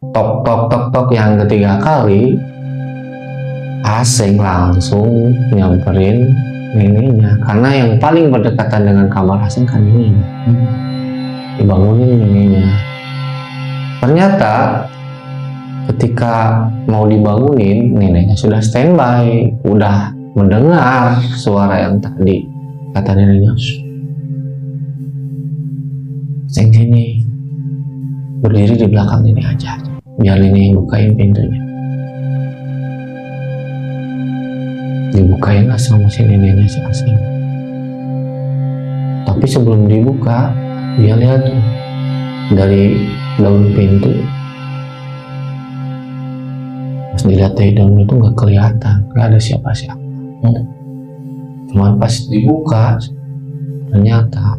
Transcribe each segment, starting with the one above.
tok tok tok tok yang ketiga kali, Aseng langsung nyamperin neneknya, karena yang paling berdekatan dengan kamar Aseng kan neneknya. Dibangunin neneknya. Ternyata ketika mau dibangunin, neneknya sudah standby, udah mendengar suara yang tadi. Kata neneknya, Aseng sini, berdiri di belakang ini aja, biar nenek yang bukain pintunya. Dibukain lah sama si neneknya si Aseng. Tapi sebelum dibuka, dia lihat dari daun pintu. Pas dilihat dari daun itu nggak kelihatan, nggak ada siapa-siapa. Cuman pas dibuka, ternyata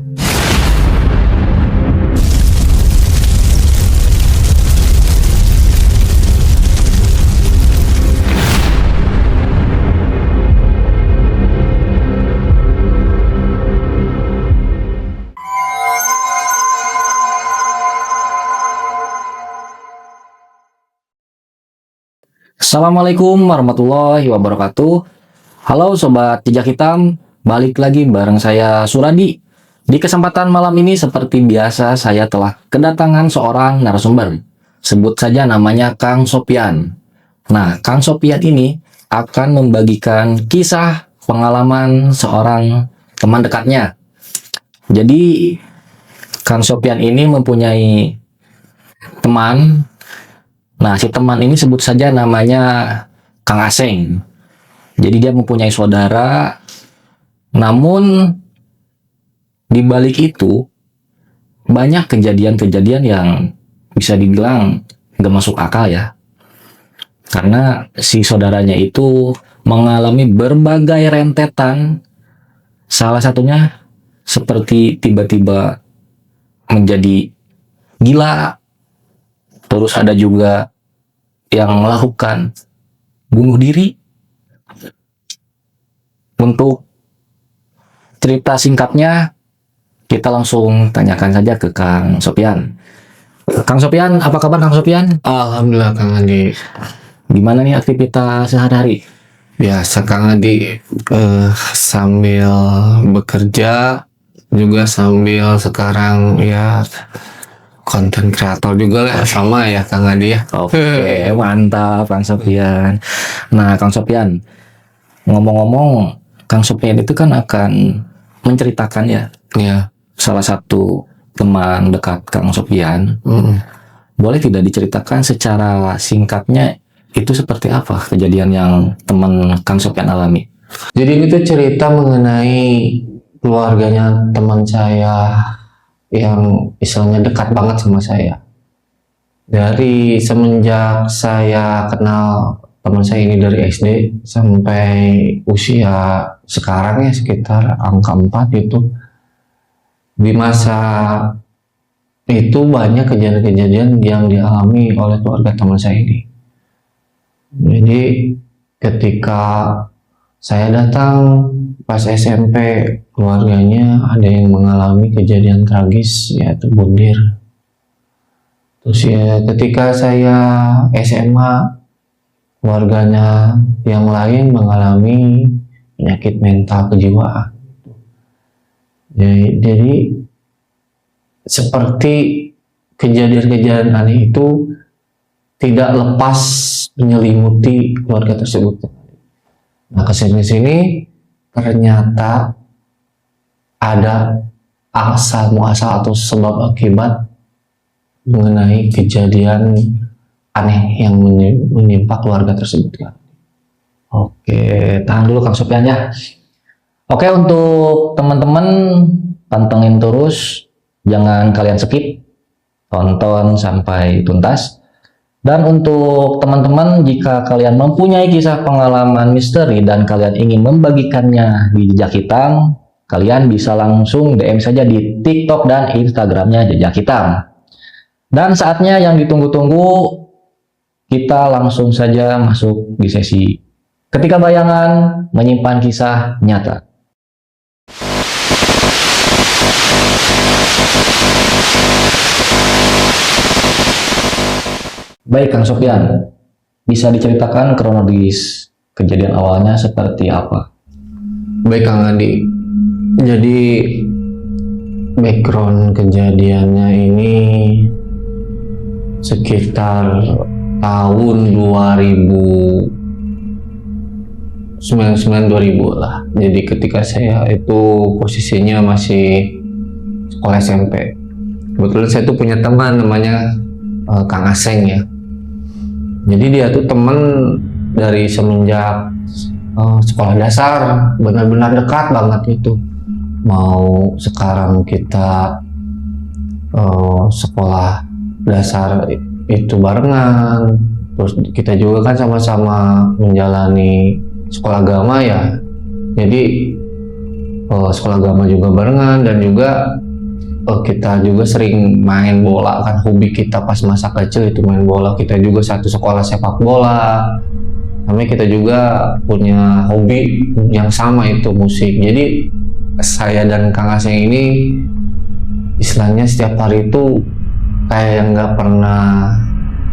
Assalamualaikum warahmatullahi wabarakatuh. Halo Sobat Jejak Hitam, balik lagi bareng saya Suradi. Di kesempatan malam ini seperti biasa saya telah kedatangan seorang narasumber. Sebut saja namanya Kang Sopyan. Nah, Kang Sopyan ini akan membagikan kisah pengalaman seorang teman dekatnya. Jadi, Kang Sopyan ini mempunyai teman. Nah, si teman ini sebut saja namanya Kang Aseng. Jadi dia mempunyai saudara, namun di balik itu banyak kejadian-kejadian yang bisa dibilang gak masuk akal ya. Karena si saudaranya itu mengalami berbagai rentetan. Salah satunya seperti tiba-tiba menjadi gila. Terus ada juga yang melakukan bunuh diri. Untuk cerita singkatnya, kita langsung tanyakan saja ke Kang Sopyan. Kang Sopyan, apa kabar Kang Sopyan? alhamdulillah Kang Adi. Gimana nih aktivitas sehari-hari? Biasa Kang Adi, sambil bekerja juga sambil sekarang ya konten kreator juga lah, sama ya Kang Adi ya. Oke, mantap Kang Sopyan. Nah, Kang Sopyan, ngomong-ngomong, Kang Sopyan itu kan akan menceritakan ya Ya. salah satu teman dekat Kang Sopyan. Boleh tidak diceritakan secara singkatnya itu seperti apa kejadian yang teman Kang Sopyan alami? Jadi ini tuh cerita mengenai keluarganya teman saya yang istilahnya dekat banget sama saya. Dari semenjak saya kenal teman saya ini dari SD sampai usia sekarang ya sekitar angka 4 itu, di masa itu banyak kejadian-kejadian yang dialami oleh keluarga teman saya ini. Jadi ketika saya datang pas SMP, keluarganya ada yang mengalami kejadian tragis, yaitu bunuh. Terus ya ketika saya SMA, keluarganya yang lain mengalami penyakit mental kejiwaan. Jadi seperti kejadian-kejadian aneh itu tidak lepas menyelimuti keluarga tersebut. Nah, kesini-sini ternyata ada asal muasal atau sebab akibat mengenai kejadian aneh yang menimpa keluarga tersebut kan. Oke, tahan dulu Kang Sopyan ya. Oke, untuk teman-teman pantengin terus, jangan kalian skip, tonton sampai tuntas. Dan untuk teman-teman, jika kalian mempunyai kisah pengalaman misteri dan kalian ingin membagikannya di Jejak Hitam, kalian bisa langsung DM saja di TikTok dan Instagramnya Jejak Hitam. Dan saatnya yang ditunggu-tunggu, kita langsung saja masuk di sesi Ketika Bayangan Menyimpan Kisah Nyata. Baik Kang Sopyan, bisa diceritakan kronologis kejadian awalnya seperti apa? Baik Kang Andi, jadi background kejadiannya ini sekitar tahun 2000 lah. Jadi ketika saya itu posisinya masih sekolah SMP. Kebetulan saya tuh punya teman namanya Kang Aseng ya. Jadi dia tuh teman dari semenjak sekolah dasar, benar-benar dekat banget itu. Mau sekarang kita sekolah dasar itu barengan, terus kita juga kan sama-sama menjalani sekolah agama ya. Jadi sekolah agama juga barengan, dan juga kita juga sering main bola kan. Hobi kita pas masa kecil itu main bola. Kita juga satu sekolah sepak bola. Kami kita juga punya hobi yang sama, itu musik. Jadi saya dan Kang Aseng ini istilahnya setiap hari itu kayak nggak pernah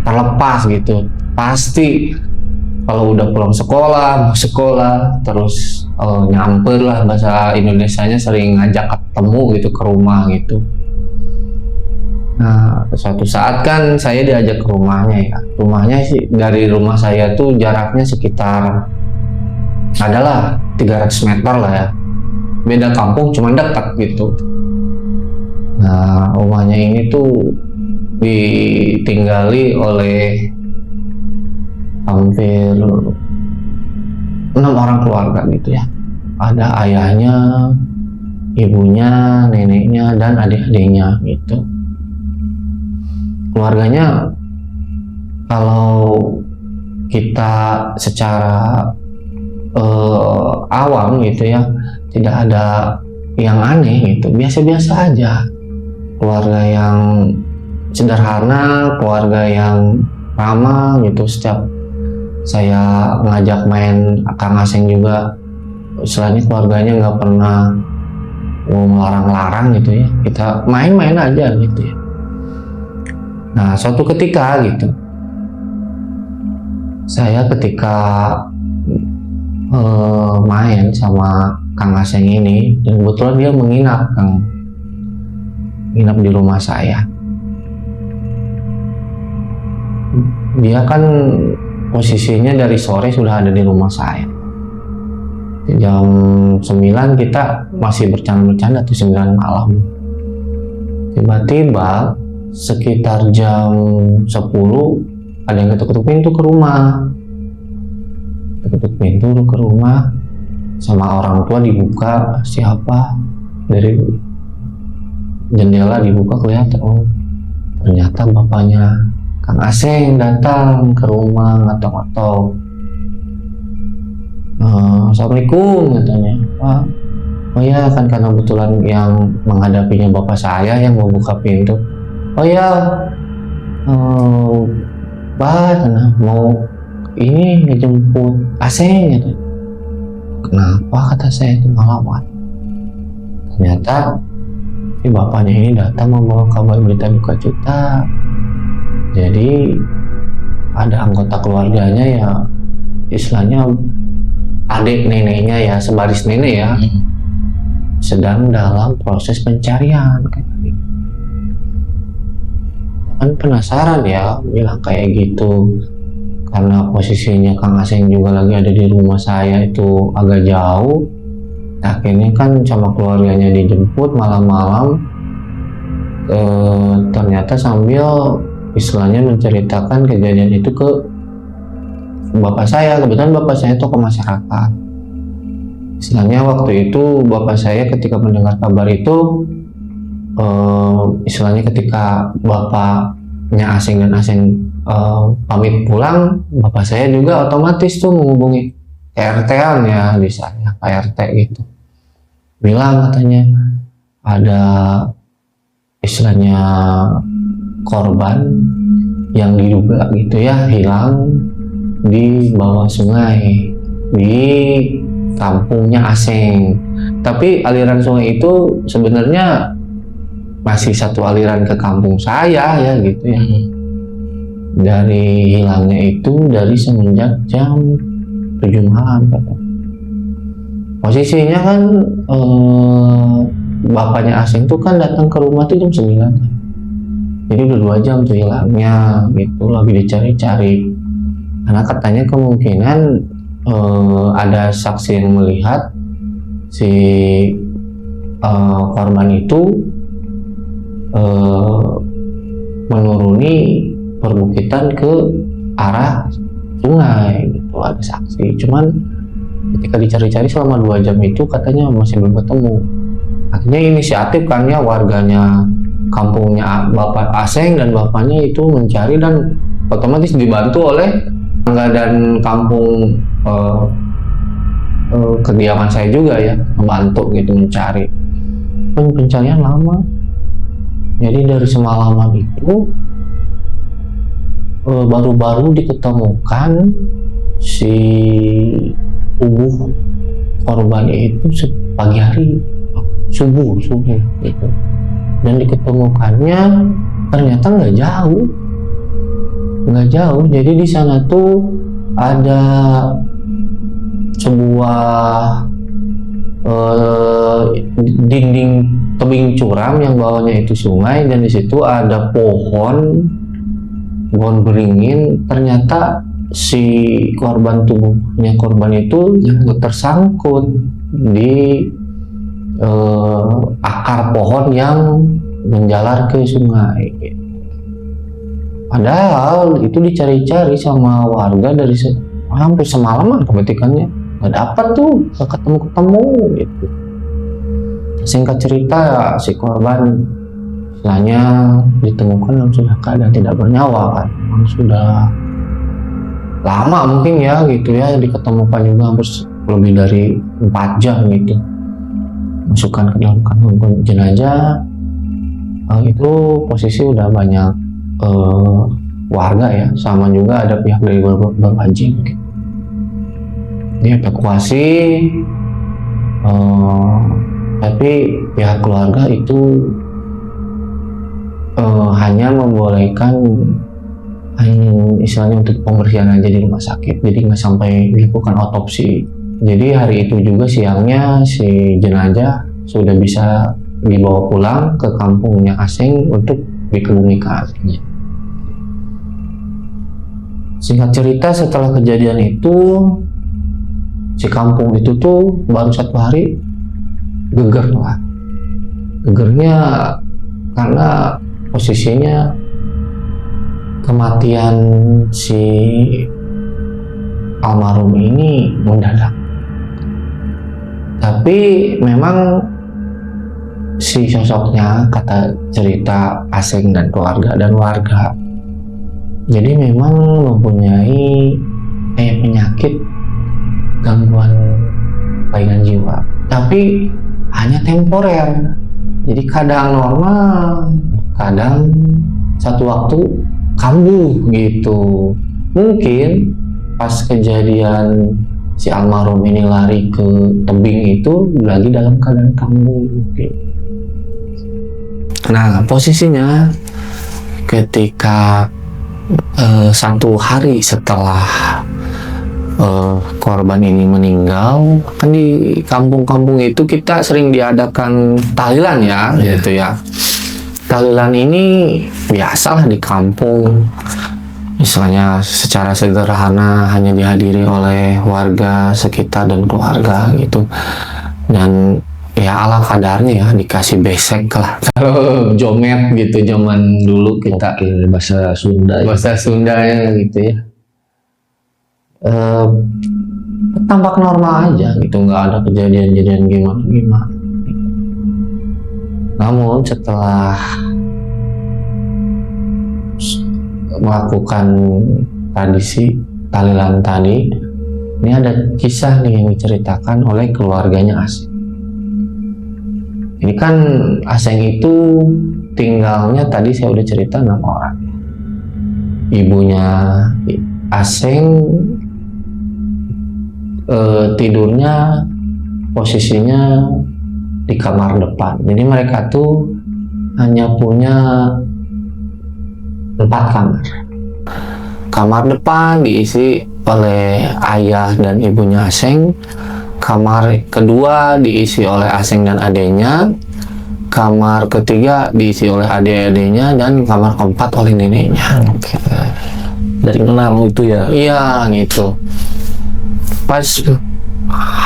terlepas gitu. Pasti kalau udah pulang sekolah, mau sekolah, terus nyamper lah, bahasa Indonesianya sering ngajak ketemu gitu ke rumah gitu. Nah, suatu saat kan saya diajak ke rumahnya ya. Rumahnya sih dari rumah saya tuh jaraknya sekitar adalah 300 meter lah ya. Beda kampung, cuma dekat gitu. Nah, rumahnya ini tuh ditinggali oleh hampir 6 orang keluarga gitu ya. Ada ayahnya, ibunya, neneknya, dan adik-adiknya gitu. Keluarganya kalau kita secara awam gitu ya, tidak ada yang aneh gitu, biasa-biasa aja. Keluarga yang sederhana, keluarga yang ramah gitu. Setiap saya ngajak main, Kang Aseng juga istilahnya keluarganya nggak pernah mau melarang-larang gitu ya, kita main-main aja gitu ya. Nah, suatu ketika gitu, saya ketika main sama Kang Aseng ini, dan kebetulan dia menginap di rumah saya. Dia kan posisinya dari sore sudah ada di rumah saya. Jam 9 kita masih bercanda-bercanda tuh, 9 malam. Tiba-tiba sekitar jam 10 ada yang ketuk-ketuk pintu ke rumah. Ketuk pintu ke rumah sama orang tua, dibuka, siapa, dari jendela dibuka kelihatan, oh ternyata bapaknya Kang Aseng datang ke rumah, ngetok-ngetok. Assalamualaikum katanya. Oh ya, kan karena kebetulan yang menghadapinya bapak saya yang membuka pintu. Oh ya, Pak, mau ini ngejemput Aseng gitu. Kenapa, kata saya, itu ngelawan. Ternyata si bapaknya ini datang membawa kabar berita duka cita. Jadi ada anggota keluarganya ya, istilahnya adik neneknya ya, sebaris nenek ya, sedang dalam proses pencarian. Kan penasaran ya, bilang kayak gitu. Karena posisinya Kang Aseng juga lagi ada di rumah saya itu agak jauh. Akhirnya kan sama keluarganya dijemput malam-malam. Ternyata sambil istilahnya menceritakan kejadian itu ke bapak saya. Kebetulan bapak saya itu ke masyarakat. Istilahnya waktu itu bapak saya ketika mendengar kabar itu, istilahnya ketika bapaknya Aseng dan Aseng pamit pulang, bapak saya juga otomatis tuh menghubungi RT-an ya di sana, Pak RT gitu. Bilang katanya ada istilahnya korban yang diduga gitu ya hilang di bawah sungai di kampungnya Aseng. Tapi aliran sungai itu sebenarnya masih satu aliran ke kampung saya ya gitu ya. dari hilangnya itu dari semenjak jam 7 malam katanya. Posisinya kan bapaknya Aseng tuh kan datang ke rumah tuh jam 9. Jadi udah 2 jam tuh hilangnya gitu, lagi dicari-cari. Karena katanya kemungkinan ada saksi yang melihat si korban itu menuruni perbukitan ke arah sungai gitu, ada saksi. Cuman ketika dicari-cari selama 2 jam itu katanya masih belum ketemu. Akhirnya inisiatif kan ya warganya kampungnya Bapak Aseng dan bapaknya itu mencari, dan otomatis dibantu oleh tetangga dan kampung kediaman saya juga ya, membantu gitu mencari. Pencarian lama. Jadi dari semalaman itu baru-baru diketemukan si tubuh korban itu pagi hari, subuh gitu. Dan diketemukannya ternyata nggak jauh. Jadi di sana tuh ada sebuah dinding tebing curam yang bawahnya itu sungai, dan di situ ada pohon beringin. Ternyata si tubuhnya korban itu tersangkut di akar pohon yang menjalar ke sungai. Padahal itu dicari-cari sama warga dari hampir semalaman kebetikannya, nggak dapat tuh, nggak ketemu gitu. Singkat cerita, si korban istilahnya ditemukan dalam sudah keadaan tidak bernyawa kan, memang sudah lama mungkin ya gitu ya, diketemukan juga hampir lebih dari 4 jam gitu, masukkan ke dalam kantong jenazah. Itu posisi udah banyak warga ya, sama juga ada pihak dari berwajib gitu. Dievakuasi, tapi pihak keluarga itu hanya membolehkan istilahnya untuk pembersihan aja di rumah sakit, jadi nggak sampai dilakukan otopsi. Jadi hari itu juga siangnya si jenazah sudah bisa dibawa pulang ke kampungnya Aseng untuk dikebumikan. Singkat cerita, setelah kejadian itu si kampung itu tuh baru 1 hari geger lah. Gegernya karena posisinya kematian si almarhum ini mendadak. Tapi memang si sosoknya, kata cerita Aseng dan warga, jadi memang mempunyai penyakit gangguan kelainan jiwa, tapi hanya temporer. Jadi kadang normal, kadang satu waktu kambuh gitu. Mungkin pas kejadian si almarhum ini lari ke tebing itu lagi dalam keadaan kambuh gitu. Nah, posisinya ketika 1 hari setelah korban ini meninggal, kan di kampung-kampung itu kita sering diadakan tahlilan ya, gitu ya. Tahlilan ini biasalah di kampung, misalnya secara sederhana hanya dihadiri oleh warga sekitar dan keluarga gitu, dan ya ala kadarnya ya, dikasih besek lah kalau jomet gitu zaman dulu kita. Bahasa Sunda. Bahasa Sundanya gitu ya. Tampak normal aja gitu, nggak ada kejadian-kejadian gimana. Namun setelah melakukan tradisi tahlilan tadi, ini ada kisah nih yang diceritakan oleh keluarganya Aseng. Ini kan Aseng itu tinggalnya, tadi saya udah cerita 6 orang. Ibunya Aseng tidurnya posisinya di kamar depan. Jadi mereka tuh hanya punya 4 kamar. Kamar depan diisi oleh ayah dan ibunya Aseng. Kamar kedua diisi oleh Aseng dan adiknya. Kamar ketiga diisi oleh adik-adiknya, dan kamar keempat oleh neneknya. Dari 6 itu ya. Iya gitu. Pas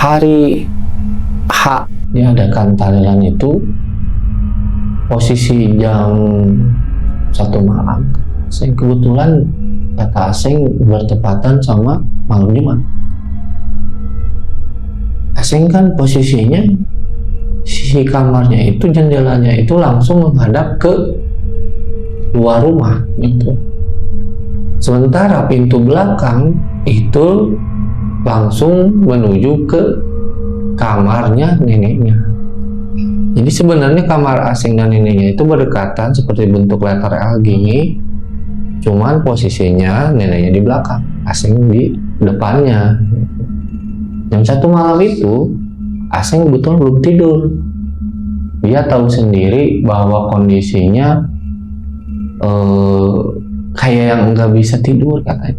hari H diadakan tahlilan itu, posisi jam 1 malam. Aseng kebetulan, kata Aseng, bertepatan sama malam Jumat. Aseng kan posisinya sisi kamarnya itu, jendelanya itu langsung menghadap ke luar rumah gitu. Sementara pintu belakang itu langsung menuju ke kamarnya neneknya. Jadi sebenarnya kamar Aseng dan neneknya itu berdekatan seperti bentuk letter L gini, cuman posisinya neneknya di belakang, Aseng di depannya. Jam 1 malam itu Aseng betul belum tidur. Dia tahu sendiri bahwa kondisinya kayak yang nggak bisa tidur katanya.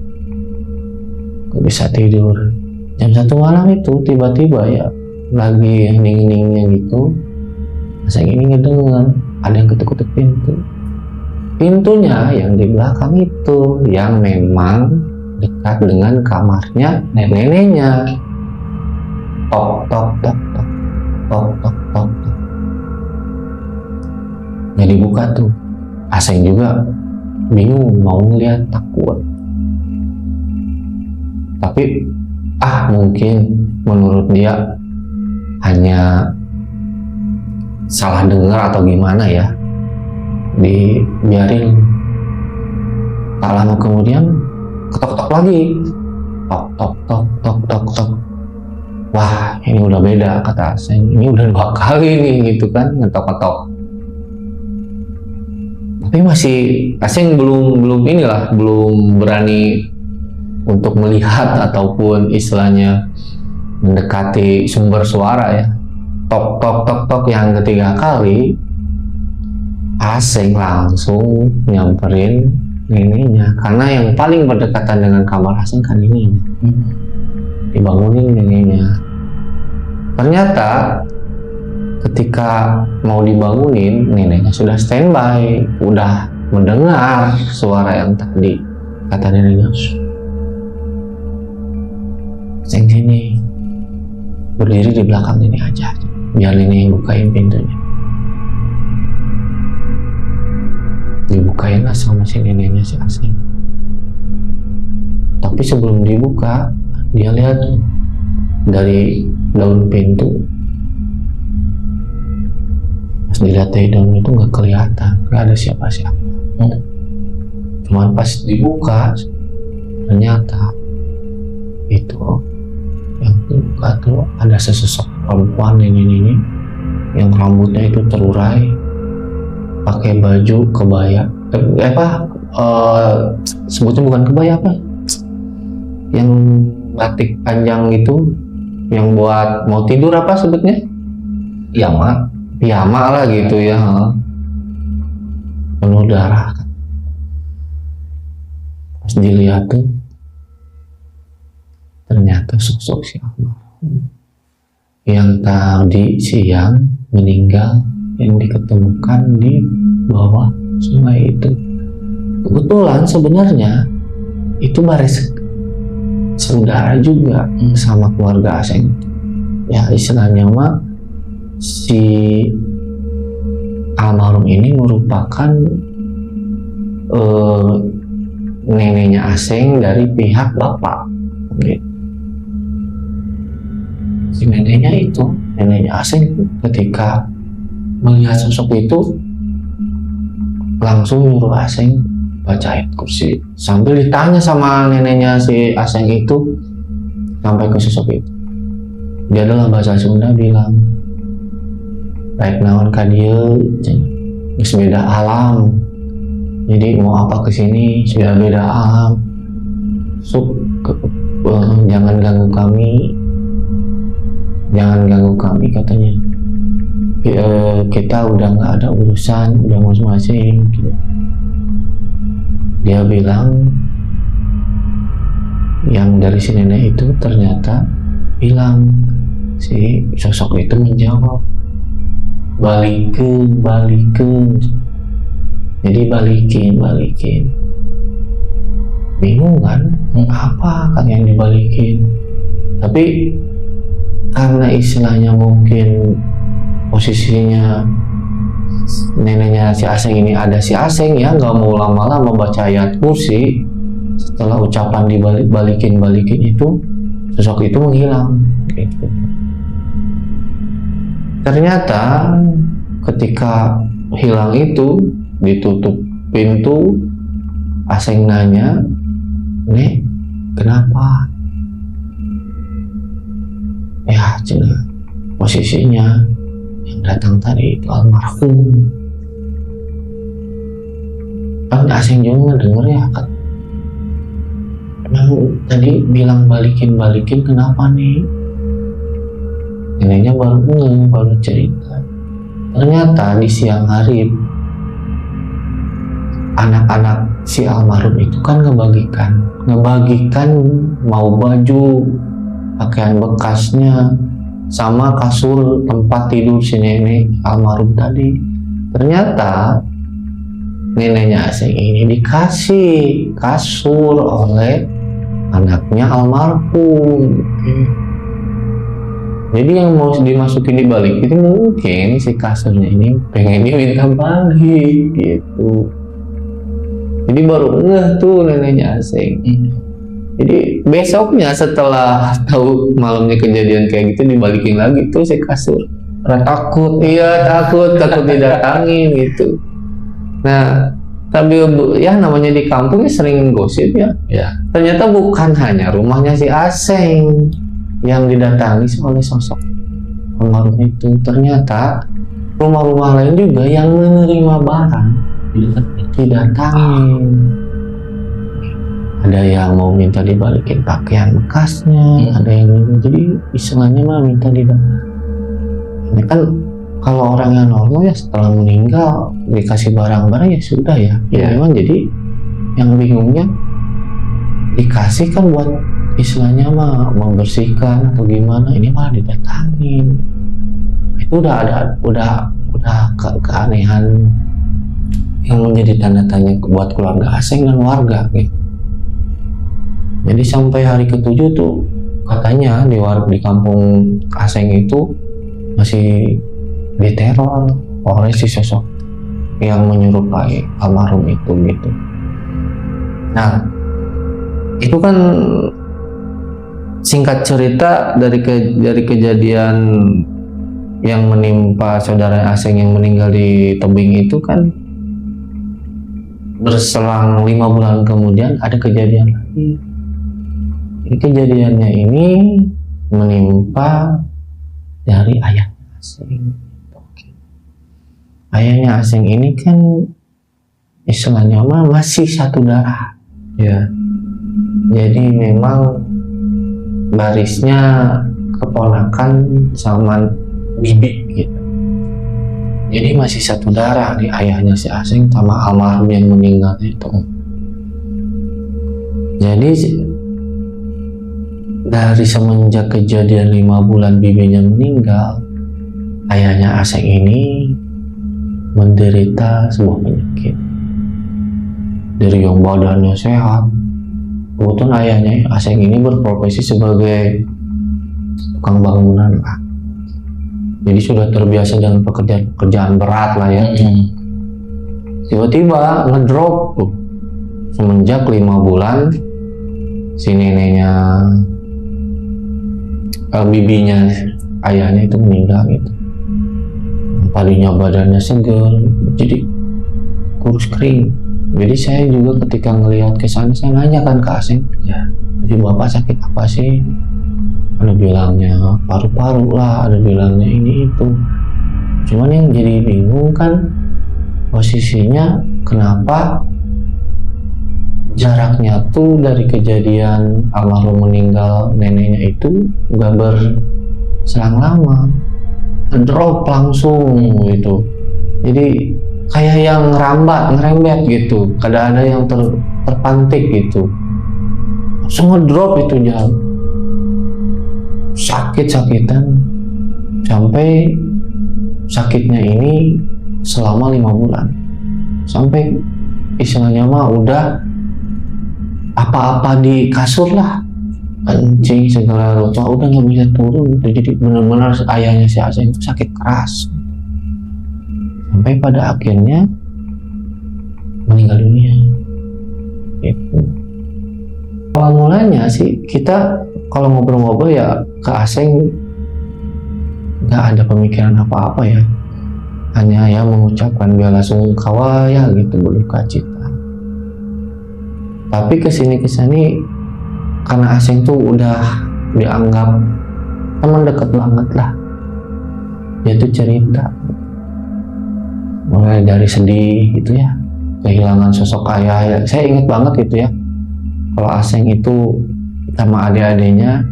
Nggak bisa tidur. Jam 1 malam itu tiba-tiba ya, lagi hening-heningnya gitu, Aseng ini ngedengar ada yang ketuk-ketuk pintu. Pintunya yang di belakang itu, yang memang dekat dengan kamarnya neneknya. Tok tok tok tok tok tok tok tok. Jadi buka tuh. Aseng juga bingung mau ngeliat, takut. Tapi mungkin menurut dia hanya salah dengar atau gimana ya, dibiarin. Tak lama kemudian ketok-ketok lagi, tok tok tok tok tok tok. Wah, ini udah beda, kata Aseng. Ini udah 2 kali nih gitu kan, ngetok-ketok. Tapi masih Aseng belum berani untuk melihat ataupun istilahnya mendekati sumber suara ya. Tok tok tok tok yang ketiga kali, Aseng langsung nyamperin neneknya, karena yang paling berdekatan dengan kamar Aseng kan ini. Dibangunin neneknya. Ternyata ketika mau dibangunin, neneknya sudah standby, udah mendengar suara yang tadi. Kata neneknya, Aseng sini, berdiri di belakang ini aja, biar ini bukain pintunya. Dibukain lah sama si neneknya si Aseng. Tapi sebelum dibuka, dia lihat dari daun pintu. Pas dilihat dari daun itu nggak kelihatan, nggak ada siapa-siapa. Cuman pas dibuka, ternyata itu yang dibuka tuh ada sesosok perempuan ini yang rambutnya itu terurai, pakai baju kebaya. Sebutnya bukan kebaya, apa? Yang batik panjang itu, yang buat mau tidur, apa sebutnya? Piyama lah gitu ya. Penuh darah. Pas dilihat tuh, ternyata sosok siapa yang tadi siang meninggal, yang diketemukan di bawah sungai itu. Kebetulan sebenarnya itu baris saudara juga sama keluarga Aseng. Ya istilahnya mah, si almarhum ini merupakan neneknya Aseng dari pihak bapak. Si neneknya Aseng ketika melihat sosok itu langsung nyuruh Aseng baca ayat kursi, sambil ditanya sama neneknya si Aseng itu sampai ke sosok itu. Dia adalah bahasa Sunda, bilang baik naon ka dieu, geus beda alam. Jadi mau apa kesini sudah beda alam. Jangan ganggu kami, katanya. Kita udah nggak ada urusan, udah masing-masing gitu. Dia bilang yang dari si nenek itu ternyata bilang, si sosok itu menjawab, balikin. Jadi balikin. Bingung kan, apa kan yang dibalikin? Tapi karena istilahnya mungkin posisinya neneknya si Aseng ini ada si Aseng ya, nggak mau lama-lama baca ayat kursi. Setelah ucapan balikin itu, sosok itu menghilang gitu. Ternyata ketika hilang itu, ditutup pintu, Aseng nanya, "Nek, kenapa?" Ya, cina posisinya yang datang tadi itu almarhum. Kan Aseng juga denger ya, kan emang tadi bilang balikin kenapa nih? Neneknya baru cerita. Ternyata di siang hari anak-anak si almarhum itu kan ngebagikan mau baju, pakaian bekasnya, sama kasur tempat tidur si nenek almarhum tadi. Ternyata neneknya Aseng ini dikasih kasur oleh anaknya almarhum. Jadi yang mau dimasukin di balik itu mungkin si kasurnya ini pengen diminta balik gitu. Jadi baru ngeh tuh neneknya Aseng. Jadi besoknya setelah tahu malamnya kejadian kayak gitu, dibalikin lagi tuh si kasur. Takut. Iya, takut didatangin gitu. Nah, tapi ya namanya di kampung ya sering gosip ya. Ya. Ternyata bukan hanya rumahnya si Aseng yang didatangi oleh sosok almarhum itu. Ternyata rumah-rumah lain juga yang menerima barang didatangin. Ada yang mau minta dibalikin pakaian bekasnya, ada yang jadi istilahnya mah minta dibalikin. Ini kan kalau orang yang normal ya setelah meninggal dikasih barang-barang ya sudah ya. Ya memang jadi yang bingungnya dikasih kan buat istilahnya mah membersihkan atau gimana, ini malah didatangin. Itu udah keanehan yang menjadi tanda tanya buat keluarga Aseng dan warga gitu. Jadi sampai hari ke-7 tuh katanya di kampung Aseng itu masih diteror oleh si sosok yang menyerupai almarhum itu gitu. Nah, itu kan singkat cerita dari kejadian yang menimpa saudara Aseng yang meninggal di tebing itu kan berselang 5 bulan kemudian ada kejadian lagi. Kejadiannya ini menimpa dari ayahnya Aseng. Ayahnya Aseng ini kan istilahnya mah masih satu darah ya. Jadi memang barisnya keponakan sama bibi gitu. Jadi masih satu darah di ayahnya si Aseng sama almarhum yang meninggal itu. Jadi dari semenjak kejadian 5 bulan bibinya meninggal, ayahnya Aseng ini menderita sebuah penyakit. Dari yang badannya sehat, kebetulan ayahnya Aseng ini berprofesi sebagai tukang bangunan lah. Jadi sudah terbiasa dengan pekerjaan berat lah ya. Tiba-tiba ngedrop tuh. Semenjak 5 bulan si neneknya bibinya ayahnya itu meninggal gitu. Tadinya badannya segar, jadi kurus kering. Jadi saya juga ketika ngelihat ke sana, saya nanya kan ke Aseng, ya, jadi bapak sakit apa sih? Ada bilangnya paru-paru lah, ada bilangnya ini itu. Cuman yang jadi bingung kan posisinya kenapa jaraknya tuh dari kejadian almarhum meninggal neneknya itu nggak berselang lama, drop langsung gitu. Jadi kayak yang ngerembet gitu, kadang ada yang terpantik gitu. langsung ngedrop itu jam, sakit-sakitan sampai sakitnya ini selama 5 bulan, sampai istilahnya mah udah apa-apa di kasur lah, kencing segala rupa udah nggak bisa turun gitu. Jadi benar-benar ayahnya si Aseng itu sakit keras sampai pada akhirnya meninggal dunia itu. Awal mulanya sih kita kalau ngobrol-ngobrol ya ke Aseng nggak ada pemikiran apa-apa ya, hanya ya mengucapkan bela sungkawa ya gitu, berduka cita. Tapi kesini karena Aseng tuh udah dianggap teman dekat banget lah, dia tuh cerita mulai dari sedih gitu ya, kehilangan sosok ayah ya. Saya ingat banget gitu ya, kalau Aseng itu sama adik-adiknya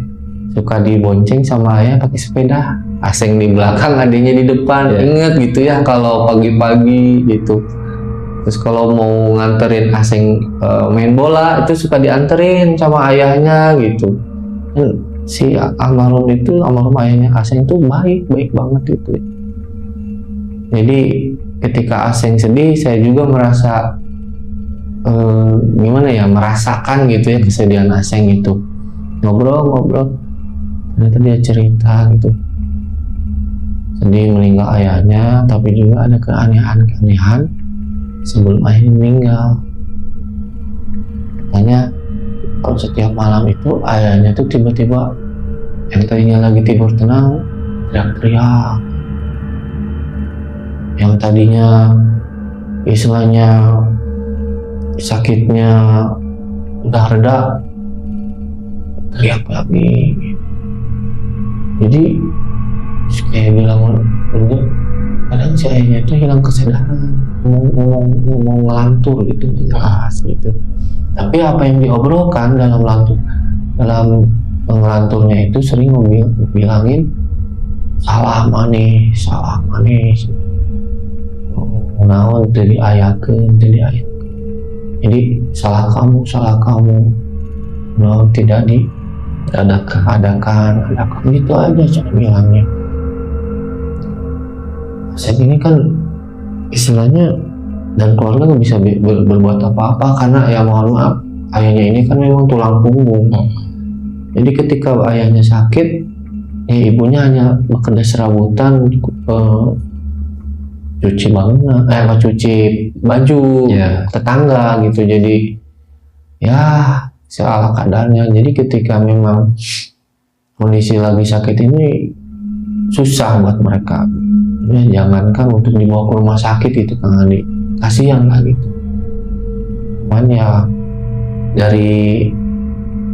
suka dibonceng sama ayah pakai sepeda, Aseng di belakang, adiknya di depan. Ingat gitu ya, kalau pagi-pagi gitu. Terus kalau mau nganterin Aseng main bola itu suka dianterin sama ayahnya gitu. Dan si almarhum ayahnya Aseng itu baik banget gitu. Jadi ketika Aseng sedih, saya juga merasa gimana ya, merasakan gitu ya kesedihan Aseng itu. Ngobrol, ternyata dia cerita gitu. Sedih meninggal ayahnya, tapi juga ada keanehan sebelum ayahnya meninggal. Katanya kalau setiap malam itu ayahnya tuh tiba-tiba yang tadinya lagi tidur tenang teriak-teriak, yang tadinya istilahnya sakitnya udah reda teriak lagi. Jadi kayak bilang dulu, kadang si ayahnya itu hilang kesadaran, ngomong ngelantur gitu, jelas gitu. Tapi apa yang diobrolkan dalam ngelanturnya itu sering bilangin salah manis, naon jadi ayakeun. Jadi salah kamu, no, tidak diadakan gitu aja cara bilangnya. Saya ini kan istilahnya dan keluarga nggak bisa berbuat apa-apa karena ya mohon maaf, ayahnya ini kan memang tulang punggung. Jadi ketika ayahnya sakit, ya ibunya hanya bekerja serabutan, cuci baju tetangga gitu. Jadi ya seala kadarnya. Jadi ketika memang kondisi lagi sakit ini susah buat mereka. Ya, jangankan untuk dibawa ke rumah sakit itu Kang Andi, kasihan lah gitu. Cuman ya dari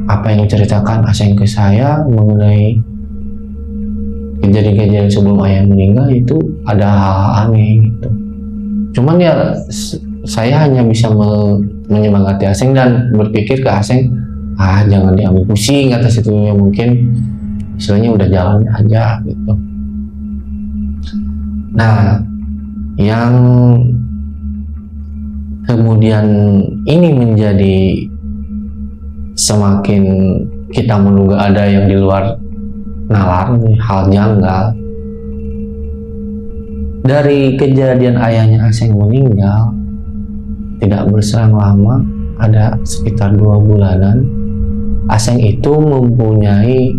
apa yang diceritakan Aseng ke saya mengenai kejadian-kejadian sebelum ayah meninggal itu ada hal-hal aneh gitu. Cuman ya saya hanya bisa menyemangati Aseng dan berpikir ke Aseng, jangan diambil pusing atas itu, yang mungkin istilahnya udah jalannya aja gitu. Nah, yang kemudian ini menjadi semakin kita menduga ada yang di luar nalar, hal janggal. Dari kejadian ayahnya Aseng meninggal, tidak berselang lama, ada sekitar 2 bulanan, Aseng itu mempunyai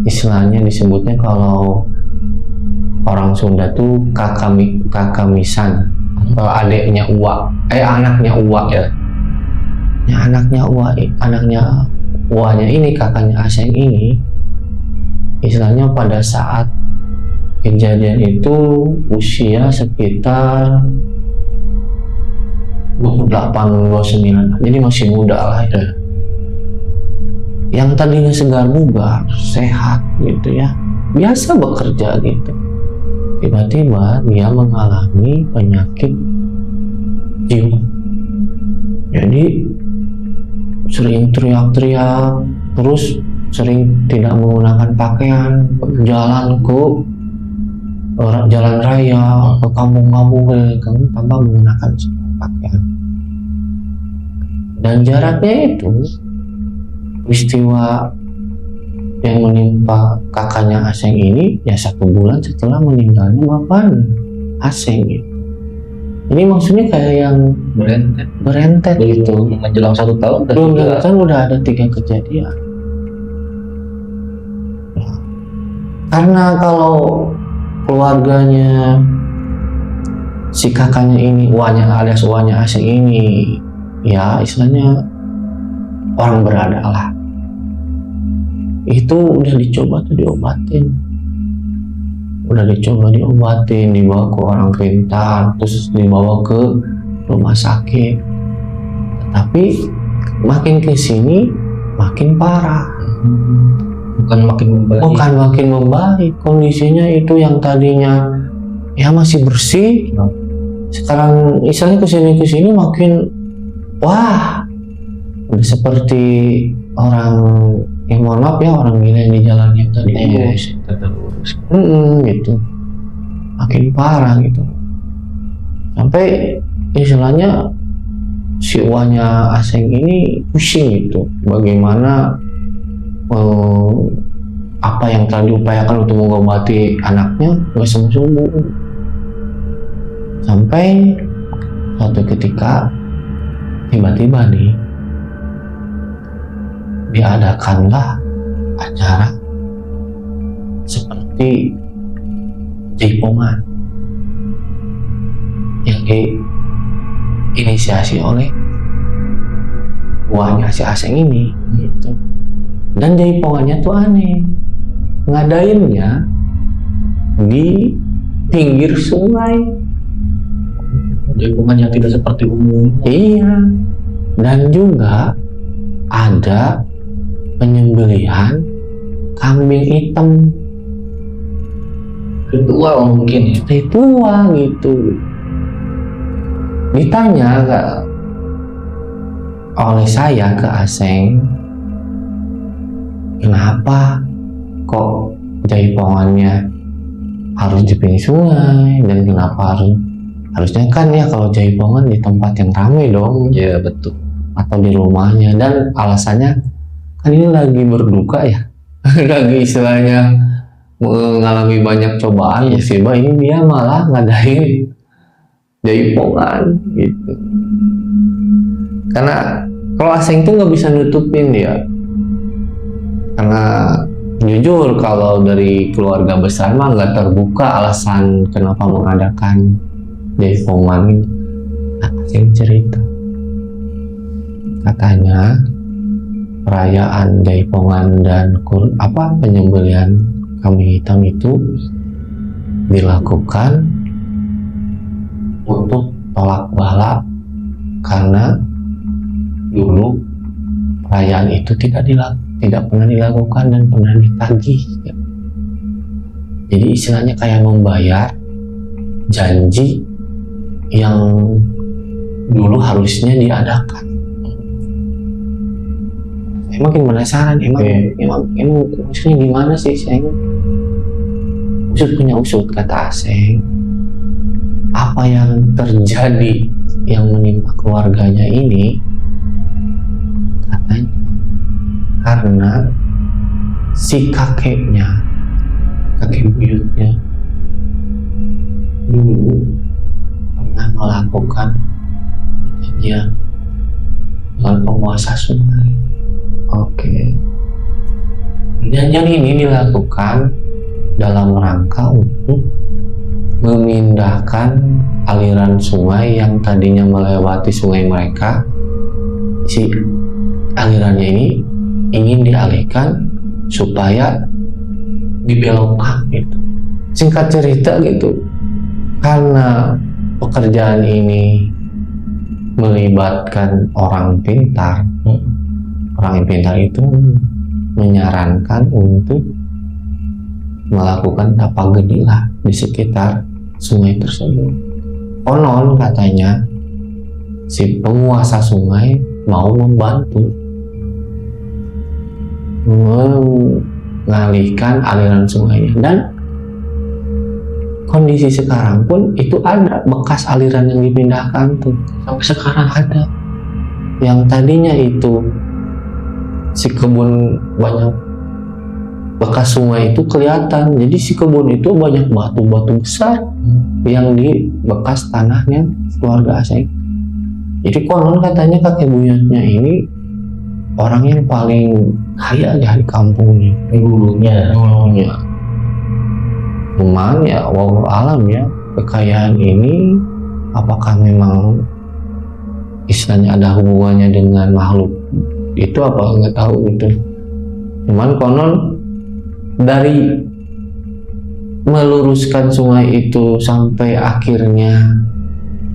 istilahnya disebutnya kalau orang Sunda tuh kakamisan atau anaknya uwa ya. Anaknya uwanya ini, kakaknya Aseng ini, istilahnya pada saat kejadian itu usia sekitar 28-29, jadi masih muda lah ya. Yang tadinya segar bugar, sehat gitu ya, biasa bekerja gitu, tiba-tiba dia mengalami penyakit jiwa. Jadi sering teriak-teriak, terus sering tidak menggunakan pakaian, jalan ke jalan raya, ke kampung-kampung tanpa menggunakan pakaian. Dan jaraknya itu peristiwa yang menimpa kakaknya Aseng ini ya 1 bulan setelah meninggalnya bapaknya Aseng gitu. Ini maksudnya kayak yang berentet gitu. Menjelang 1 tahun dan Belum juga kan udah ada 3 kejadian. Nah, karena kalau keluarganya si kakaknya ini, alias uanya Aseng ini, ya istilahnya orang berada lah. Itu udah dicoba tuh diobatin. Dibawa ke orang pintar, terus dibawa ke rumah sakit. Tapi makin kesini makin parah. bukan makin membaik. Kondisinya itu yang tadinya ya masih bersih, sekarang istilahnya kesini makin wah, udah seperti orang yang mohon maaf ya, orang gila yang di jalan yang tadi terus. Gitu, makin parah gitu, sampai istilahnya si uanya Aseng ini pusing gitu, bagaimana apa yang telah diupayakan untuk mengobati anaknya gak sembuh. Sampai suatu ketika tiba-tiba nih diadakanlah acara seperti jaipongan yang diinisiasi oleh uangnya si Aseng ini gitu. Dan jaipongannya tuh aneh, ngadainnya di pinggir sungai. Jaipongan yang tidak seperti umum. Iya, dan juga ada penyembelihan kambing hitam. Ritual mungkin ya. Ritual gitu. Ditanya oleh saya ke Aseng, kenapa kok jaipongannya harus di pinggir sungai, dan kenapa harusnya kan ya kalau jaipongan di tempat yang ramai dong. Ya betul. Atau di rumahnya, dan alasannya kan ini lagi berduka ya, lagi istilahnya mengalami banyak cobaan musibah, ini dia malah ngadain jaipongan gitu. Karena kalau Aseng tuh nggak bisa nutupin dia, karena jujur kalau dari keluarga besar mah nggak terbuka alasan kenapa mengadakan jaipongan ini. Aseng cerita, katanya perayaan jaipongan dan penyembelihan kambing hitam itu dilakukan untuk tolak bala, karena dulu perayaan itu tidak pernah dilakukan dan pernah ditagih. Jadi istilahnya kayak membayar janji yang dulu harusnya diadakan. Saya makin penasaran, emang maksudnya gimana sih, Seng? Punya usut, kata Aseng. Apa yang terjadi yang menimpa keluarganya ini, katanya karena si kakek buyutnya dulu pernah melakukan perjanjian dengan penguasa sungai. Oke. Perjanjian ini dilakukan dalam rangka untuk memindahkan aliran sungai yang tadinya melewati sungai mereka. Si alirannya ini ingin dialihkan supaya dibelokkan gitu. Singkat cerita gitu, karena pekerjaan ini melibatkan orang pintar, orang yang pintar itu menyarankan untuk melakukan tapak geni lah di sekitar sungai tersebut. Konon katanya si penguasa sungai mau membantu mengalihkan aliran sungainya, dan kondisi sekarang pun itu ada bekas aliran yang dipindahkan tuh, sampai sekarang ada. Yang tadinya itu si kebun banyak bekas sungai itu kelihatan. Jadi si kebun itu banyak batu-batu besar yang di bekas tanahnya keluarga Aseng. Jadi konon katanya kakek buyutnya ini orang yang paling kaya di kampungnya, Dulunya. Cuman ya wallahu alam ya, kekayaan ini apakah memang istilahnya ada hubungannya dengan makhluk itu apa nggak tahu gitu. Cuman konon dari meluruskan sungai itu sampai akhirnya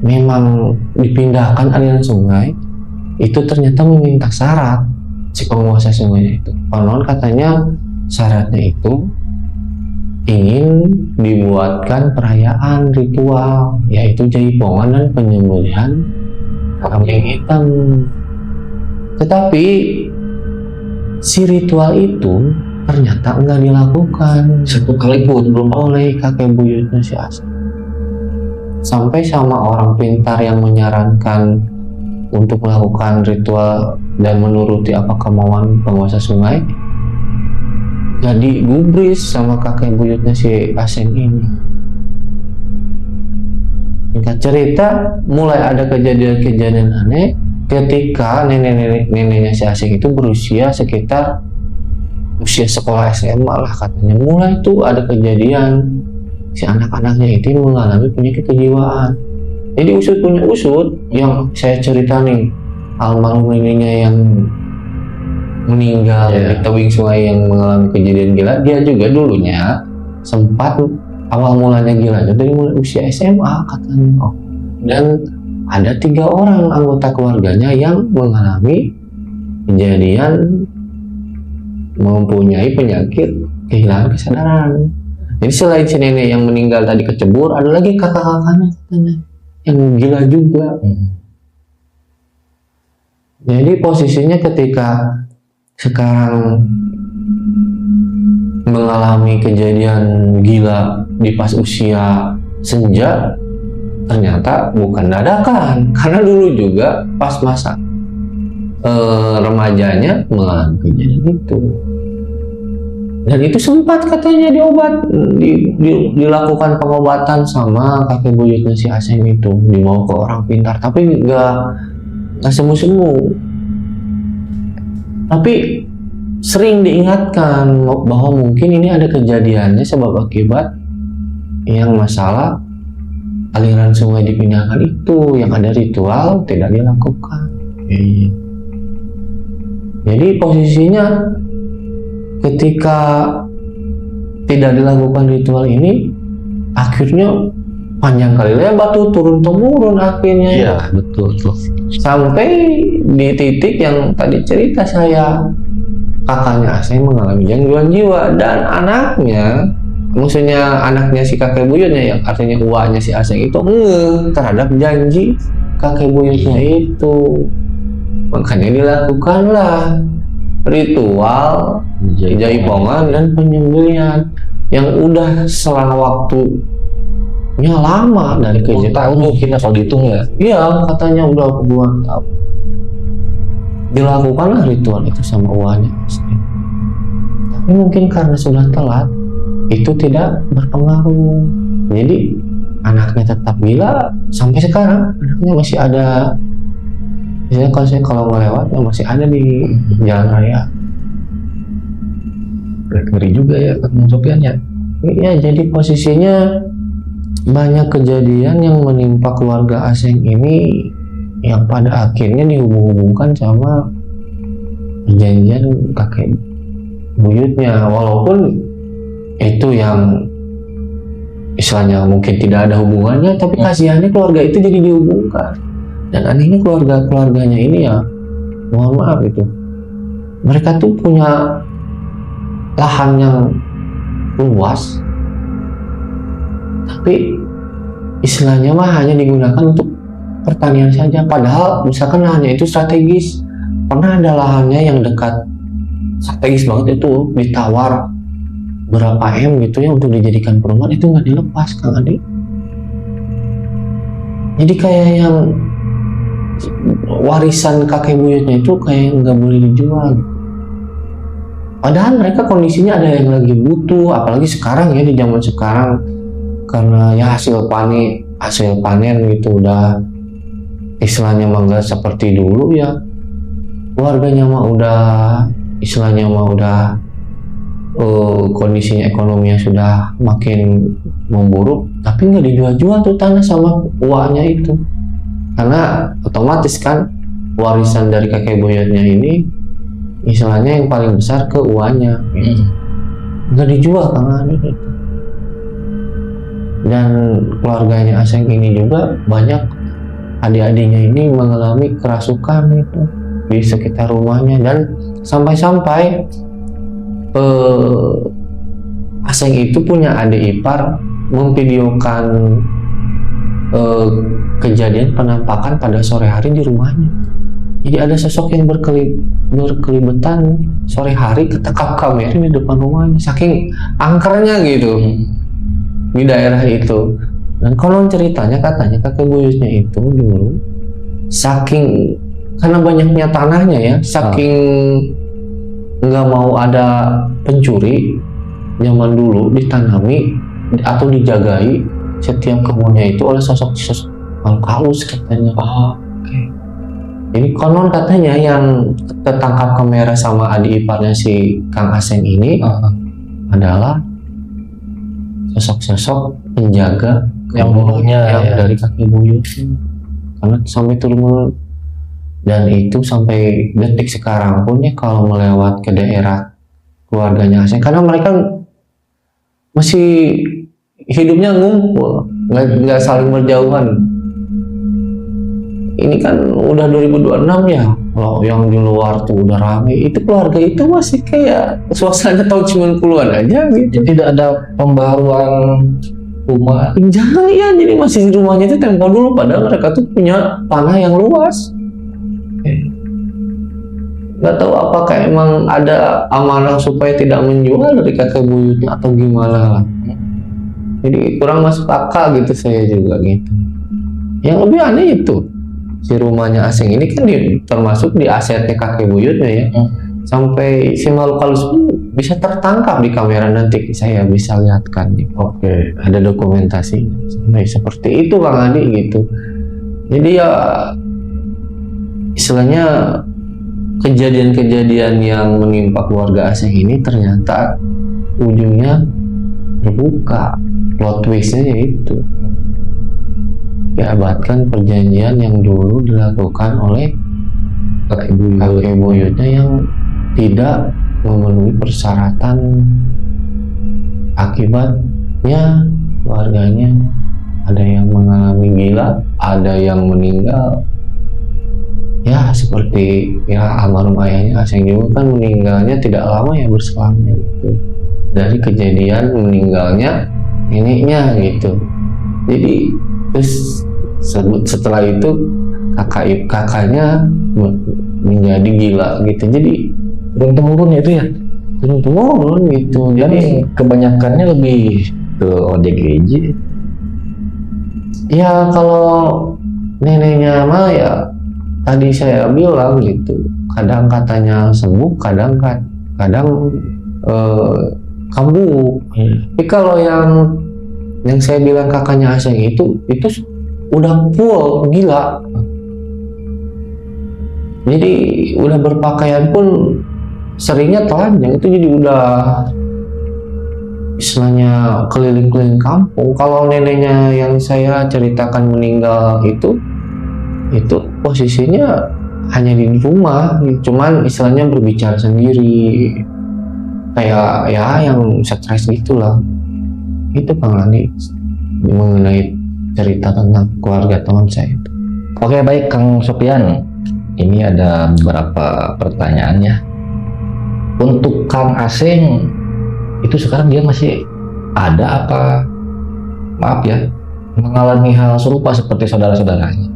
memang dipindahkan aliran sungai itu ternyata meminta syarat si penguasa sungai itu. Konon katanya syaratnya itu ingin dibuatkan perayaan ritual, yaitu jaipongan dan penyembelihan kambing hitam. Tetapi si ritual itu ternyata enggak dilakukan Satu kali pun belum. oleh kakek buyutnya si Aseng. Sampai sama orang pintar yang menyarankan untuk melakukan ritual dan menuruti apa kemauan penguasa sungai, jadi gubris sama kakek buyutnya si Aseng ini. Singkat cerita, mulai ada kejadian-kejadian aneh ketika neneknya si Aseng itu berusia sekitar usia sekolah SMA lah katanya. Mulai tuh ada kejadian si anak-anaknya itu mengalami penyakit kejiwaan. Jadi usut punya usut yang saya cerita nih, almarhum neneknya yang meninggal di tebing sungai yang mengalami kejadian gila, dia juga dulunya sempat awal mulanya gilanya dari mulai usia SMA katanya. Dan ada 3 orang anggota keluarganya yang mengalami kejadian mempunyai penyakit kehilangan kesadaran. Jadi selain si nenek yang meninggal tadi kecebur, ada lagi kakak-kakaknya katanya yang gila juga. Jadi posisinya ketika sekarang mengalami kejadian gila di pas usia senja, ternyata bukan dadakan, karena dulu juga pas masa remajanya mengalami kejadian itu. Dan itu sempat katanya dilakukan pengobatan sama kakek buyutnya si Aseng itu, dibawa ke orang pintar, tapi nggak semu-semu. Tapi sering diingatkan bahwa mungkin ini ada kejadiannya sebab akibat yang masalah aliran sungai dipindahkan itu, yang ada ritual tidak dilakukan. Jadi posisinya ketika tidak dilakukan ritual ini, akhirnya panjang kali lebar tuh turun-temurun akhirnya. Iya, betul. Sampai di titik yang tadi cerita saya, kakaknya Aseng mengalami gangguan jiwa dan anaknya, maksudnya anaknya si kakek buyutnya yang artinya uaknya si Aseng itu terhadap janji kakek buyutnya itu. Makanya dilakukanlah ritual jaipongan dan penyembelihan yang udah selang waktunya lama, dari tahun mungkin ya kalau dihitung ya. Iya, katanya udah puluhan tahun dilakukanlah ritual itu sama uangnya. Tapi mungkin karena sudah telat, itu tidak berpengaruh. Jadi anaknya tetap gila sampai sekarang. Anaknya masih ada. Biasanya kalau mau lewat masih ada di jalan raya. Ngeri juga ya ketemu Sopian ya. Iya, jadi posisinya banyak kejadian yang menimpa keluarga Aseng ini yang pada akhirnya dihubung-hubungkan sama perjanjian kakek buyutnya, walaupun itu yang istilahnya mungkin tidak ada hubungannya, tapi kasihannya keluarga itu jadi dihubungkan. Dan anehnya keluarganya ini ya, mohon maaf itu, mereka tuh punya lahan yang luas, tapi istilahnya mah hanya digunakan untuk pertanian saja. Padahal misalkan lahannya itu strategis, pernah ada lahannya yang dekat strategis banget itu ditawar berapa M gitu ya untuk dijadikan perumahan, itu nggak dilepas Kang Adi. Jadi kayak yang warisan kakek buyutnya itu kayak nggak boleh dijual gitu. Padahal mereka kondisinya ada yang lagi butuh, apalagi sekarang ya, di zaman sekarang, karena ya hasil panen gitu udah istilahnya mah nggak seperti dulu ya. Keluarganya mah udah istilahnya mah udah kondisinya ekonominya sudah makin memburuk, tapi nggak dijual-jual tuh tanah sama uangnya itu, karena otomatis kan warisan dari kakek buyutnya ini istilahnya yang paling besar ke uangnya gitu. Nggak dijual karena gitu. Dan keluarganya Aseng ini juga banyak adik-adiknya ini mengalami kerasukan itu di sekitar rumahnya, dan sampai-sampai Aseng itu punya adik ipar memvideokan kejadian penampakan pada sore hari di rumahnya. Jadi ada sosok yang berkelibetan sore hari ketekap kamera di depan rumahnya, saking angkernya gitu di daerah itu. Dan konon ceritanya katanya kakek buyutnya itu dulu saking, karena banyaknya tanahnya ya, saking nggak mau ada pencuri zaman dulu, ditanami atau dijagai setiap kebunnya itu oleh sosok makhluk halus katanya. Jadi konon katanya yang tertangkap kamera sama adik iparnya si Kang Aseng ini adalah sosok-sosok penjaga yang dulunya yang dari kakek buyut, karena sampai turun. Dan itu sampai detik sekarang pun ya, kalau melewat ke daerah keluarganya Aseng, karena mereka masih hidupnya ngumpul, nggak saling berjauhan. Ini kan udah 2026 ya, kalau yang di luar tuh udah rame, itu keluarga itu masih kayak suasana tahun 90-an aja gitu. Jadi tidak ada pembaruan rumah. Jangan ya, jadi masih di rumahnya itu tempo dulu, padahal mereka tuh punya tanah yang luas. Nggak tahu apakah emang ada amanah supaya tidak menjual dari kakek buyutnya atau gimana lah. Jadi kurang masuk akal gitu saya juga gitu. Yang lebih aneh itu, si rumahnya Aseng ini kan termasuk di asetnya kakek buyutnya ya. Sampai si makhluk halus pun bisa tertangkap di kamera, nanti saya bisa lihatkan. Oke, ada dokumentasinya. Sampai seperti itu Bang Adi gitu. Jadi ya istilahnya kejadian-kejadian yang menimpa keluarga Aseng ini ternyata ujungnya terbuka. Plot twistnya yaitu diabadkan perjanjian yang dulu dilakukan oleh kakek buyutnya yang tidak memenuhi persyaratan. Akibatnya keluarganya ada yang mengalami gila, ada yang meninggal. Ya seperti ya almarhum ayahnya Aseng juga kan meninggalnya tidak lama ya, berselamnya gitu. Dari kejadian meninggalnya neneknya gitu. Jadi terus setelah itu kakaknya menjadi gila gitu. Jadi Turun-temurun itu ya. turun gitu. Jadi Kebanyakannya lebih ke ODGJ. ya kalau neneknya mah ya tadi saya bilang gitu, kadang katanya sembuh, kadang kambuh. Tapi kalau yang saya bilang kakaknya Aseng itu udah full gila. Jadi udah berpakaian pun seringnya telanjang, itu jadi udah istilahnya keliling-keliling kampung. Kalau neneknya yang saya ceritakan meninggal itu posisinya hanya di rumah, cuman istilahnya berbicara sendiri, kayak ya yang stres gitulah. Itu Kang Andi mengenai cerita tentang keluarga teman saya itu. Oke, baik Kang Sopian. Ini ada beberapa pertanyaan ya. Untuk Kang Aseng itu sekarang dia masih ada apa, maaf ya, mengalami hal serupa seperti saudara-saudaranya?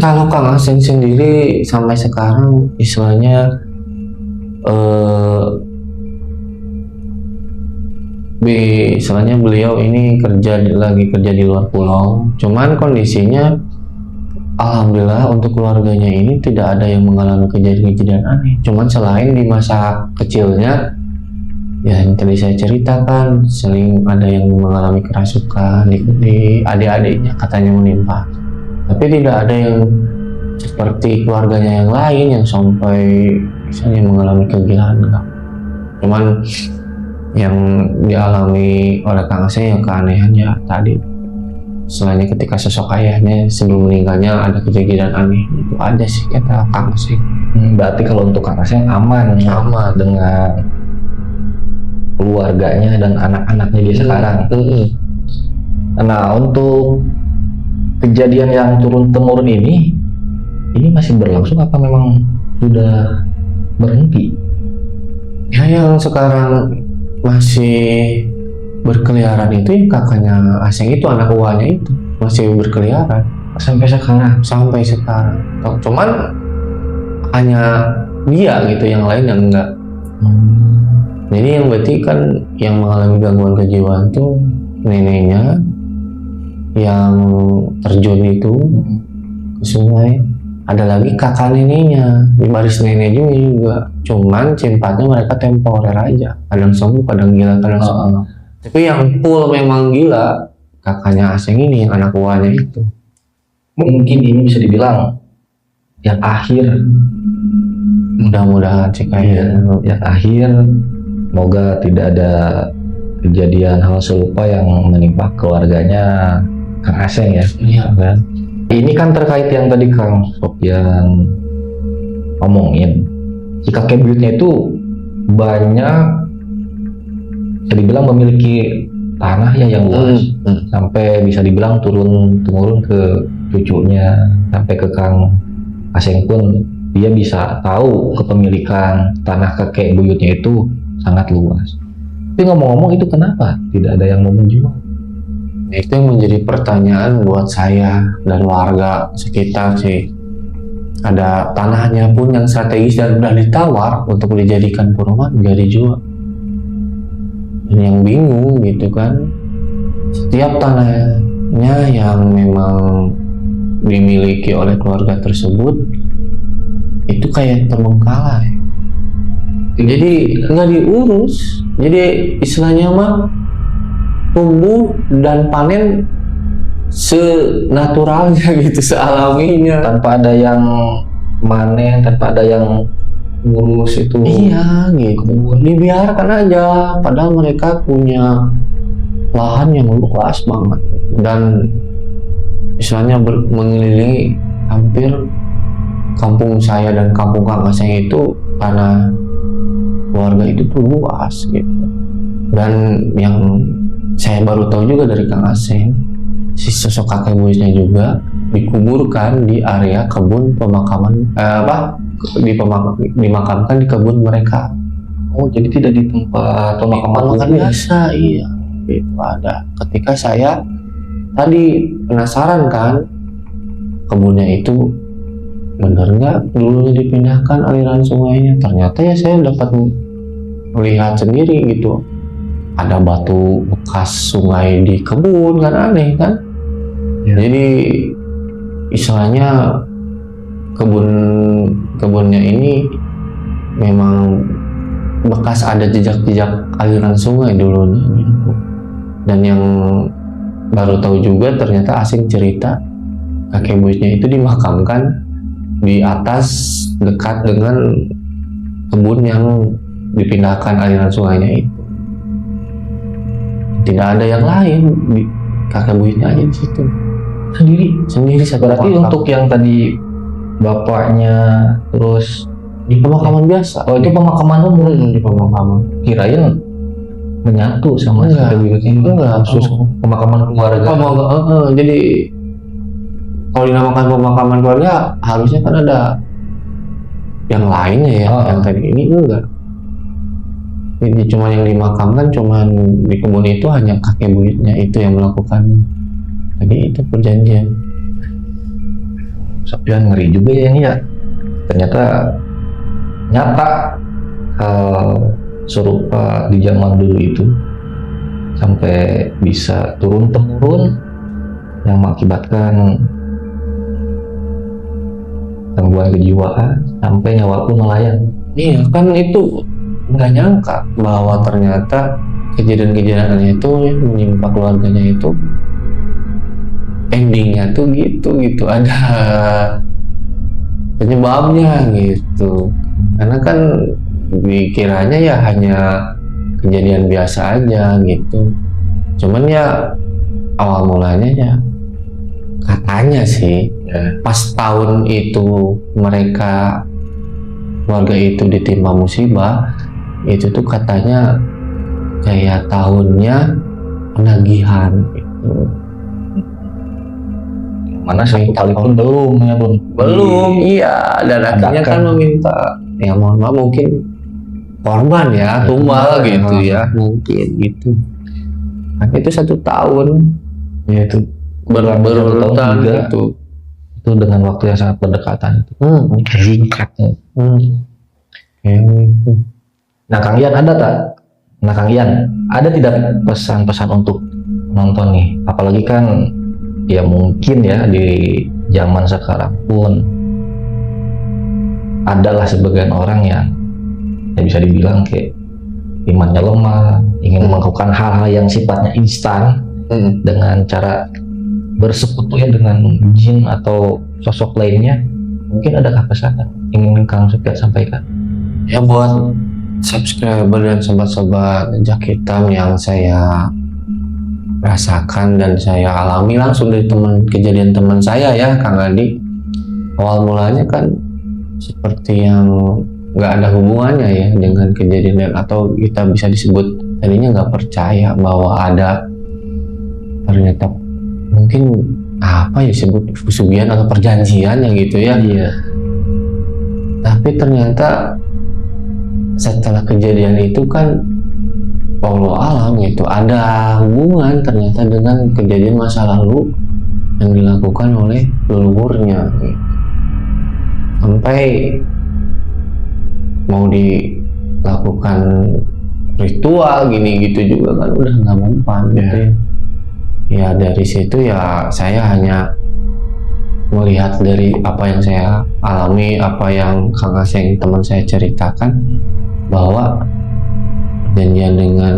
Kalau Kang Aseng sendiri sampai sekarang istilahnya istilahnya beliau ini lagi kerja di luar pulau. Cuman kondisinya alhamdulillah untuk keluarganya ini tidak ada yang mengalami kejadian-kejadian aneh. Cuman selain di masa kecilnya, ya yang tadi saya ceritakan, sering ada yang mengalami kerasukan di adik-adiknya katanya menimpa. Tapi tidak ada yang seperti keluarganya yang lain yang sampai misalnya mengalami kegilaan, enggak. Cuman yang dialami oleh Kang Aseng yang keanehannya tadi, selainnya ketika sosok ayahnya sebelum meninggalnya ada kejadian aneh, itu aja sih kata Kang Aseng. Berarti kalau untuk Kang Aseng aman dengan keluarganya dan anak-anaknya dia sekarang. Nah, untuk kejadian yang turun-temurun ini masih berlangsung apa memang sudah berhenti? Ya, yang sekarang masih berkeliaran itu ya kakaknya Aseng itu, anak uanya itu masih berkeliaran Sampai sekarang. sampai sekarang. Cuman hanya dia gitu, yang lain yang enggak. Jadi yang berarti kan yang mengalami gangguan kejiwaan tuh neneknya yang terjun itu ke sungai. Ada lagi kakak neneknya di baris nenek juga. Cuman simpatnya mereka temporer aja. Kadang sembuh, kadang gila, kadang sembuh. Tapi yang full memang gila kakaknya Aseng ini, yang anak uanya itu. Mungkin ini bisa dibilang yang akhir. Mudah-mudahan sih kayaknya. Yang akhir, semoga tidak ada kejadian hal serupa yang menimpa keluarganya Kang Aseng ya. Iya kan. Ini kan terkait yang tadi Kang Sofyan omongin, si kakek buyutnya itu banyak, bisa dibilang memiliki tanah ya yang luas, sampai bisa dibilang turun-temurun ke cucunya, sampai ke Kang Aseng pun dia bisa tahu kepemilikan tanah kakek buyutnya itu sangat luas. Tapi ngomong-ngomong, itu kenapa tidak ada yang mau menjual? Itu yang menjadi pertanyaan buat saya dan warga sekitar sih. Ada tanahnya pun yang strategis dan udah ditawar untuk dijadikan perumahan, nggak dijual. Dan yang bingung gitu kan, setiap tanahnya yang memang dimiliki oleh keluarga tersebut itu kayak terbengkalai. Jadi nggak diurus. Jadi istilahnya mah tumbuh dan panen senaturalnya gitu, sealaminya, Tanpa ada yang manen, tanpa ada yang ngurus itu. iya gitu, dibiarkan aja padahal mereka punya lahan yang luas banget dan istilahnya mengelilingi hampir kampung saya dan kampung Kang Aseng itu, karena keluarga itu tuh luas gitu. Dan yang saya baru tahu juga dari Kang Aseng, si sosok kakek buyutnya juga dikuburkan di area kebun pemakaman, dimakamkan di kebun mereka. Oh, jadi tidak di tempat pemakaman biasa, iya. Itu ada. Ketika saya tadi penasaran kan, kebunnya itu benar nggak dulunya dipindahkan aliran sungainya? Ternyata ya saya dapat melihat sendiri gitu. Ada batu bekas sungai di kebun, kan aneh kan? Ya. Jadi istilahnya kebunnya ini memang bekas ada jejak-jejak aliran sungai dulunya gitu. Dan yang baru tahu juga ternyata Aseng cerita kakek buyutnya itu dimakamkan di atas dekat dengan kebun yang dipindahkan aliran sungainya itu. Tidak ada yang lain, kakek buyutnya aja di situ. Sendiri satu Berarti makam. untuk yang tadi bapaknya terus di pemakaman biasa. itu pemakaman umum. Di pemakaman. Kirain menyatu sama Enggak. kakek buyut ini. Enggak. Khusus pemakaman keluarga. Jadi kalau dinamakan pemakaman keluarga harusnya kan ada yang lainnya ya. Yang tadi ini enggak. Jadi cuma yang dimakamkan cuma di kebun itu hanya kakek buyutnya itu yang melakukan tadi itu perjanjian. Sofyan ngeri juga ya ini ya. Ternyata nyata hal serupa di zaman dulu itu sampai bisa turun temurun yang mengakibatkan gangguan kejiwaan sampai nyawa pun melayang. Iya kan, itu nggak nyangka bahwa ternyata kejadian-kejadian itu yang menimpa keluarganya itu endingnya tuh gitu ada penyebabnya gitu. Karena kan dikiranya ya hanya kejadian biasa aja gitu, cuman ya awal mulanya ya katanya sih pas tahun itu mereka keluarga itu ditimpa musibah itu tuh katanya kayak tahunnya penagihan gitu. Mana satu kali pun belum ya Bun? Belum, iya, dan akhirnya kan meminta ya mohon maaf mungkin korban ya tumbal gitu ya, mungkin gitu. Kan itu 1 tahun Ya itu berurutan juga. gitu. Itu dengan waktu yang sangat berdekatan itu. Singkat. Kayak gitu. Nah Kang Ian ada tak? Nah Kang Ian ada tidak pesan-pesan untuk penonton nih? Apalagi kan ya mungkin ya di zaman sekarang pun adalah sebagian orang yang ya bisa dibilang kayak imannya lemah, ingin melakukan hal-hal yang sifatnya instan dengan cara bersekutu ya dengan jin atau sosok lainnya. Mungkin adakah pesan yang ingin Kang Sopian sampaikan? Ya buat subscriber dan sobat-sobat Jak Hitam yang saya rasakan dan saya alami langsung dari kejadian teman saya ya, Kang Adi. Awal mulanya kan seperti yang nggak ada hubungannya ya dengan kejadian, atau kita bisa disebut tadinya nggak percaya bahwa ada, ternyata mungkin apa ya disebut pesugihan atau perjanjian yang gitu ya. Iya. Tapi ternyata setelah kejadian itu kan Allah alam gitu ada hubungan ternyata dengan kejadian masa lalu yang dilakukan oleh leluhurnya gitu. Sampai mau dilakukan ritual gini gitu juga kan udah nggak mempan gitu ya. Ya dari situ ya saya hanya melihat dari apa yang saya alami, apa yang Kang Aseng teman saya ceritakan, bahwa perjanjian dengan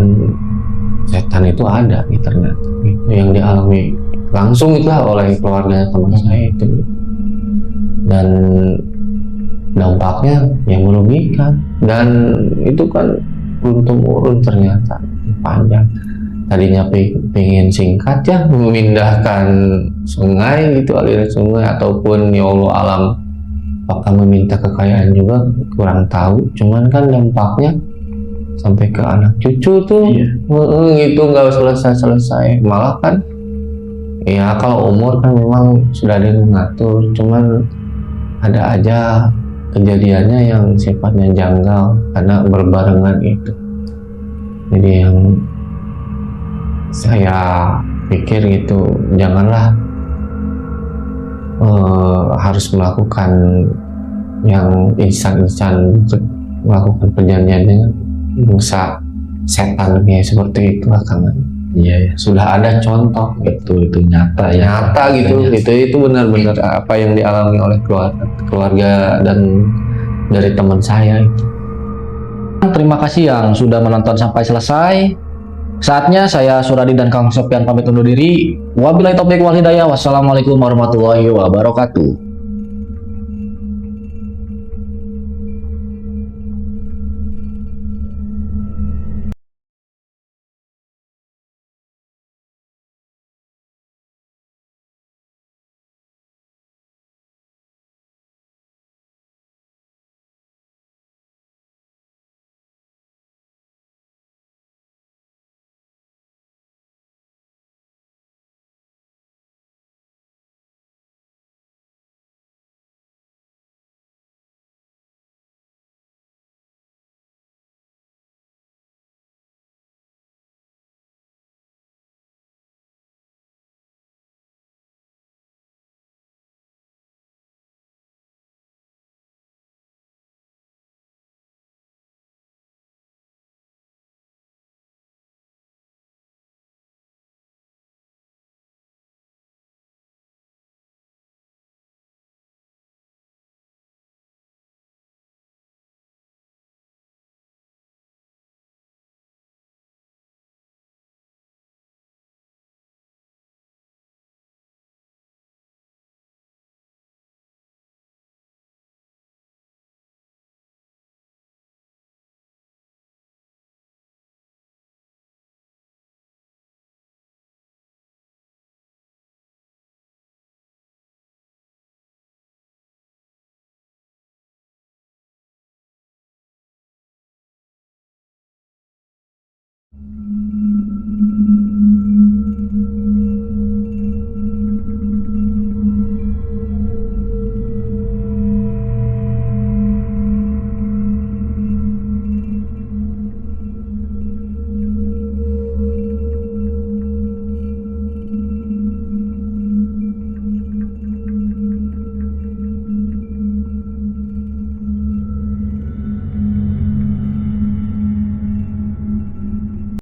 setan itu ada gitu, ternyata gitu, yang dialami langsung itulah oleh keluarga teman saya itu, dan dampaknya yang merugikan, dan itu kan turun-temurun ternyata panjang. Tadinya pengen singkat ya, memindahkan sungai gitu, aliran sungai, ataupun ya Allah alam apakah meminta kekayaan juga kurang tahu, cuman kan dampaknya sampai ke anak cucu tuh. Gitu nggak selesai, malah kan ya kalau umur kan memang sudah ada yang mengatur, cuman ada aja kejadiannya yang sifatnya janggal karena berbarengan itu. Jadi yang saya pikir gitu, janganlah harus melakukan yang instan melakukan perjanjian dengan bangsa setan kayak seperti itu kan. Iya ya. Sudah ada contoh gitu, Itu nyata ya. nyata gitu, itu benar-benar apa yang dialami oleh keluarga dan dari teman saya itu. Terima kasih yang sudah menonton sampai selesai. Saatnya saya Suradi dan Kang Sopian pamit undur diri. Wabillahi taufiq wal hidayah. Wassalamualaikum warahmatullahi wabarakatuh.